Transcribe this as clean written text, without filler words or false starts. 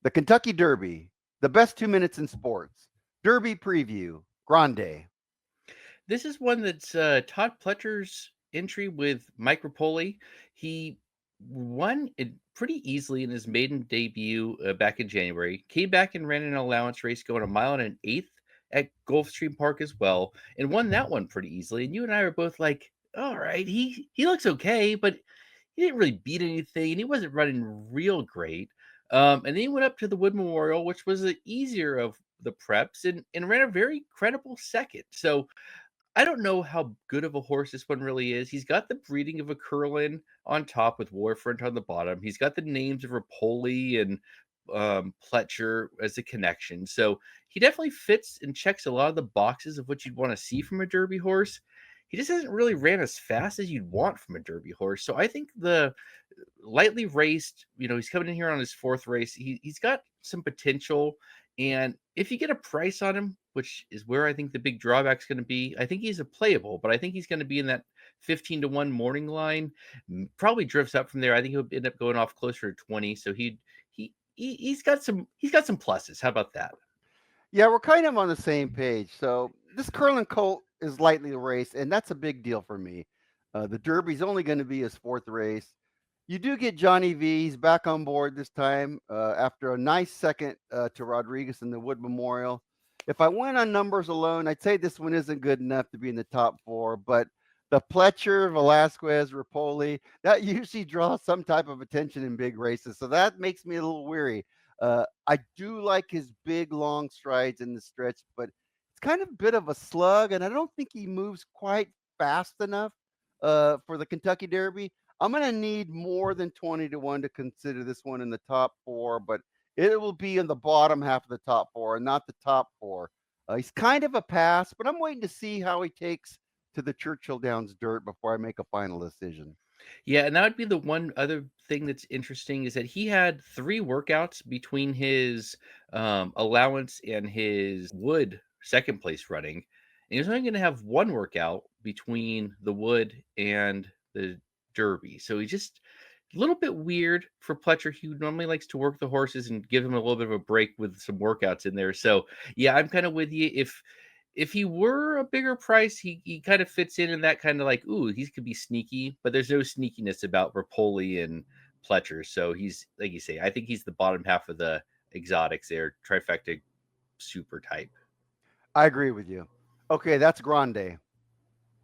The Kentucky Derby, the best 2 minutes in sports. Derby preview, Grande. This is one that's Todd Pletcher's entry with Mike Rapoli. He won it pretty easily in his maiden debut back in January. Came back and ran an allowance race going a mile and an eighth at Gulfstream Park as well, and won that one pretty easily. And you and I were both like, "All right, he looks okay, but he didn't really beat anything, and he wasn't running real great." And then he went up to the Wood Memorial, which was the easier of the preps, and ran a very credible second. So I don't know how good of a horse this one really is. He's got the breeding of a Curlin on top with Warfront on the bottom. He's got the names of Rapoli and Pletcher as a connection. So he definitely fits and checks a lot of the boxes of what you'd want to see from a Derby horse. He just hasn't really ran as fast as you'd want from a Derby horse. So I think the lightly raced, he's coming in here on his fourth race. He's got some potential. And if you get a price on him, which is where I think the big drawback's going to be, I think he's a playable, but I think he's going to be in that 15-1 morning line. Probably drifts up from there. I think he'll end up going off closer to 20. So he's got some pluses. How about that? Yeah, we're kind of on the same page. So this Curlin colt is lightly raced, and that's a big deal for me. The Derby's only going to be his fourth race. You do get Johnny V. He's back on board this time after a nice second to Rodriguez in the Wood Memorial. If I went on numbers alone, I'd say this one isn't good enough to be in the top four, but the Pletcher, Velasquez, Rapoli, that usually draws some type of attention in big races. So that makes me a little weary. I do like his big long strides in the stretch, but it's kind of a bit of a slug, and I don't think he moves quite fast enough for the Kentucky Derby. I'm going to need more than 20-1 to consider this one in the top four, but it will be in the bottom half of the top four and not the top four. He's kind of a pass, but I'm waiting to see how he takes to the Churchill Downs dirt before I make a final decision. Yeah, and that would be the one other thing that's interesting is that he had three workouts between his allowance and his wood second place running. And he was only going to have one workout between the wood and the derby. So he's just a little bit weird for Pletcher, who normally likes to work the horses and give him a little bit of a break with some workouts in there. So yeah, I'm kind of with you. If he were a bigger price, he kind of fits in that kind of like, ooh, he could be sneaky, but there's no sneakiness about Rapoli and Pletcher. So he's like you say, I think he's the bottom half of the exotics there, trifecta super type. I agree with you. Okay, that's Grande.